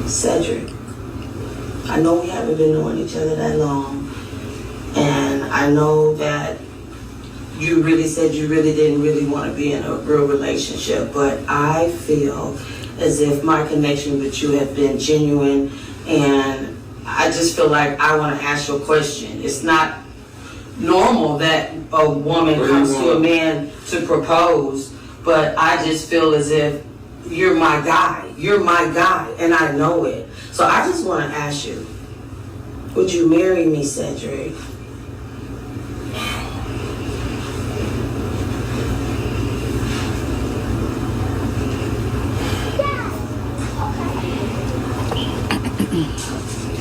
Cedric, I know we haven't been knowing each other that long, and I know that you really said you really didn't really want to be in a real relationship, but I feel as if my connection with you have been genuine, and I just feel like I want to ask you a question. It's not normal that a woman comes to a man to propose, but I just feel as if you're my guy. You're my guy, and I know it. So I just want to ask you, would you marry me, Cedric?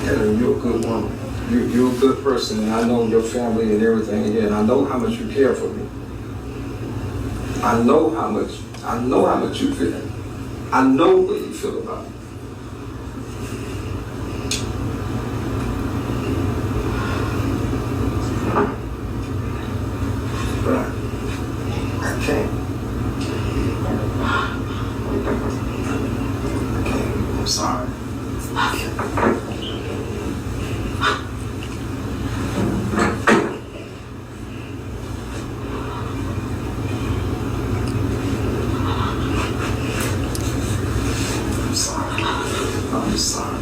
You're a good woman. You're a good person, and I know your family and everything here, and I know how much you care for me. I know how much you feel. I know what you feel about me. But I can't. I'm sorry. I'm sorry.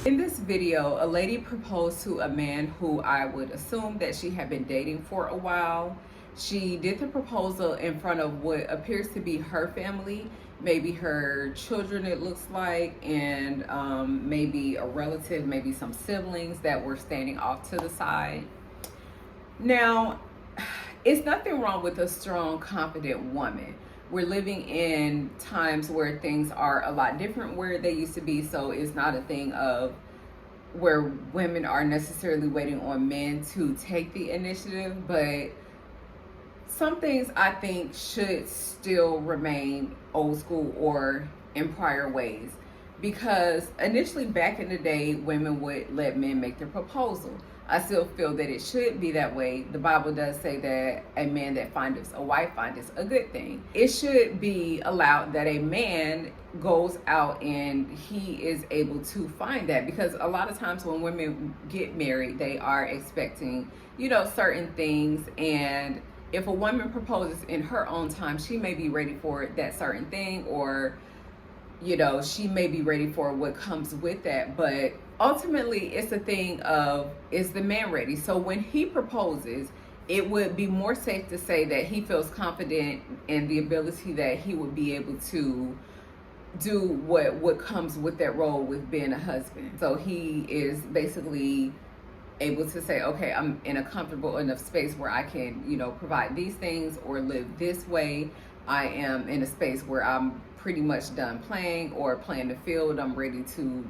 In this video, a lady proposed to a man who I would assume that she had been dating for a while. She did the proposal in front of what appears to be her family, maybe her children it looks like, and maybe a relative, maybe some siblings that were standing off to the side. Now, it's nothing wrong with a strong, confident woman. We're living in times where things are a lot different where they used to be, so it's not a thing of where women are necessarily waiting on men to take the initiative, but some things I think should still remain old school or in prior ways, because initially back in the day, women would let men make their proposal. I still feel that it should be that way. The Bible does say that a man that findeth a wife findeth a good thing. It should be allowed that a man goes out and he is able to find that, because a lot of times when women get married, they are expecting, certain things, and if a woman proposes in her own time, she may be ready for that certain thing, or she may be ready for what comes with that. But ultimately, it's a thing of, is the man ready? So when he proposes, it would be more safe to say that he feels confident in the ability that he would be able to do what comes with that role with being a husband. So he is basically able to say, okay, I'm in a comfortable enough space where I can, provide these things or live this way. I am in a space where I'm pretty much done playing or playing the field. I'm ready to,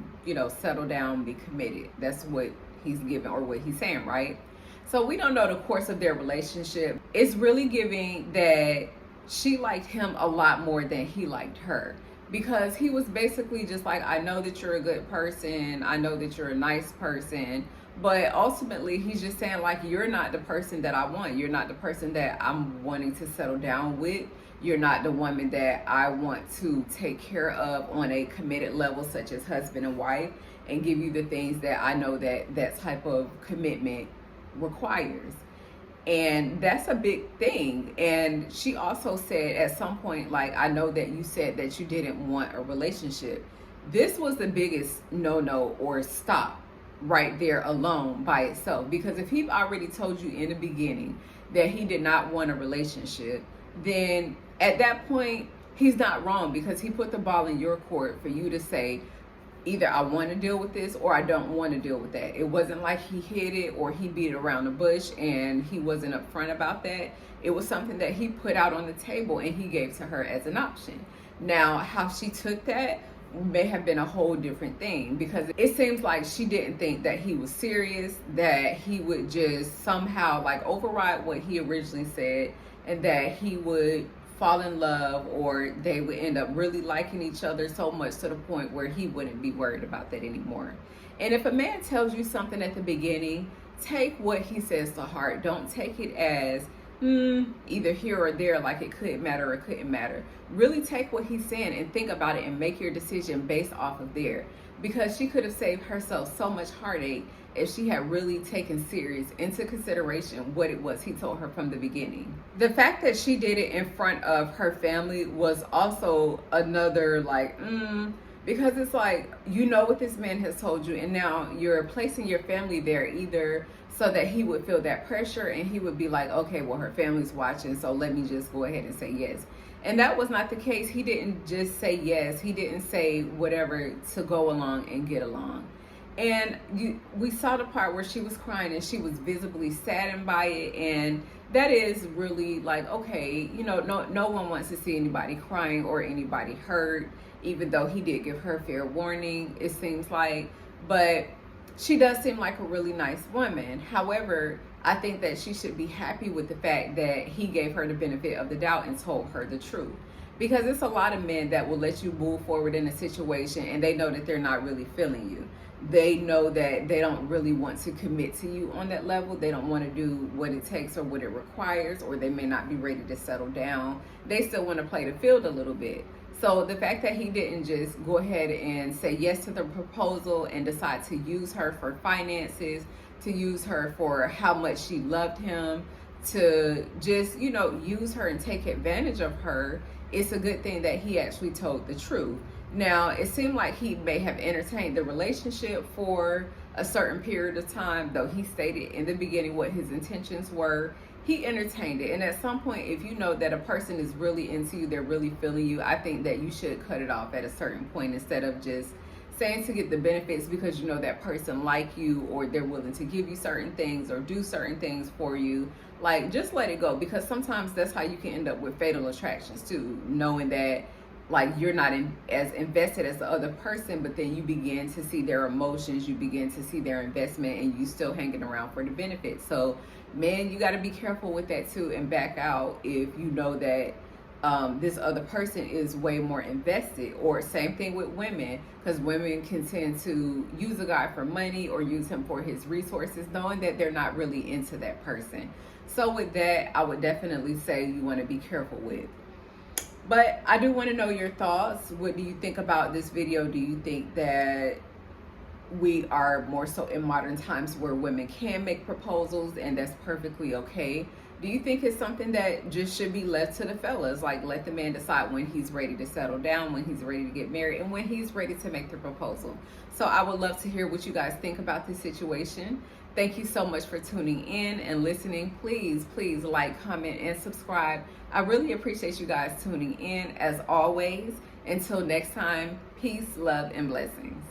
settle down, be committed. That's what he's giving, or what he's saying, right? So we don't know the course of their relationship. It's really giving that she liked him a lot more than he liked her, because he was basically just like, I know that you're a good person. I know that you're a nice person. But ultimately, he's just saying, like, you're not the person that I want. You're not the person that I'm wanting to settle down with. You're not the woman that I want to take care of on a committed level, such as husband and wife, and give you the things that I know that type of commitment requires. And that's a big thing. And she also said at some point, like, I know that you said that you didn't want a relationship. This was the biggest no-no or stop right there alone by itself. Because if he already told you in the beginning that he did not want a relationship, then at that point, he's not wrong, because he put the ball in your court for you to say, either I want to deal with this or I don't want to deal with that. It wasn't like he hid it or he beat it around the bush and he wasn't upfront about that. It was something that he put out on the table and he gave to her as an option. Now, how she took that may have been a whole different thing, because it seems like she didn't think that he was serious, that he would just somehow like override what he originally said, and that he would fall in love, or they would end up really liking each other so much to the point where he wouldn't be worried about that anymore. And if a man tells you something at the beginning, take what he says to heart. Don't take it as either here or there, like it could matter or couldn't matter. Really take what he's saying and think about it and make your decision based off of there, because she could have saved herself so much heartache if she had really taken serious into consideration what it was he told her from the beginning. The fact that she did it in front of her family was also another like because it's like, you know what this man has told you, and now you're placing your family there, either so that he would feel that pressure and he would be like, okay, well, her family's watching, so let me just go ahead and say yes. And that was not the case. He didn't just say yes. He didn't say whatever to go along and get along. And we saw the part where she was crying and she was visibly saddened by it. And that is really like, okay, you know, no one wants to see anybody crying or anybody hurt, even though he did give her fair warning, it seems like. But she does seem like a really nice woman. However, I think that she should be happy with the fact that he gave her the benefit of the doubt and told her the truth. Because it's a lot of men that will let you move forward in a situation and they know that they're not really feeling you. They know that they don't really want to commit to you on that level. They don't want to do what it takes or what it requires, or they may not be ready to settle down. They still want to play the field a little bit. So the fact that he didn't just go ahead and say yes to the proposal and decide to use her for finances, to use her for how much she loved him, to just, you know, use her and take advantage of her, it's a good thing that he actually told the truth. Now, it seemed like he may have entertained the relationship for a certain period of time, though he stated in the beginning what his intentions were. He entertained it. And at some point, if you know that a person is really into you, they're really feeling you, I think that you should cut it off at a certain point instead of just saying to get the benefits because you know that person like you, or they're willing to give you certain things or do certain things for you. Like, just let it go, because sometimes that's how you can end up with fatal attractions too, knowing that like you're not as invested as the other person, but then you begin to see their emotions, you begin to see their investment, and you still hanging around for the benefits. So man, you got to be careful with that too, and back out if you know that this other person is way more invested. Or same thing with women, because women can tend to use a guy for money or use him for his resources, knowing that they're not really into that person. So with that, I would definitely say you want to be careful with. But I do want to know your thoughts. What do you think about this video? Do you think that we are more so in modern times where women can make proposals and that's perfectly okay? Do you think it's something that just should be left to the fellas? Like, let the man decide when he's ready to settle down, when he's ready to get married, and when he's ready to make the proposal. So I would love to hear what you guys think about this situation. Thank you so much for tuning in and listening. Please like, comment, and subscribe. I really appreciate you guys tuning in as always. Until next time, peace, love, and blessings.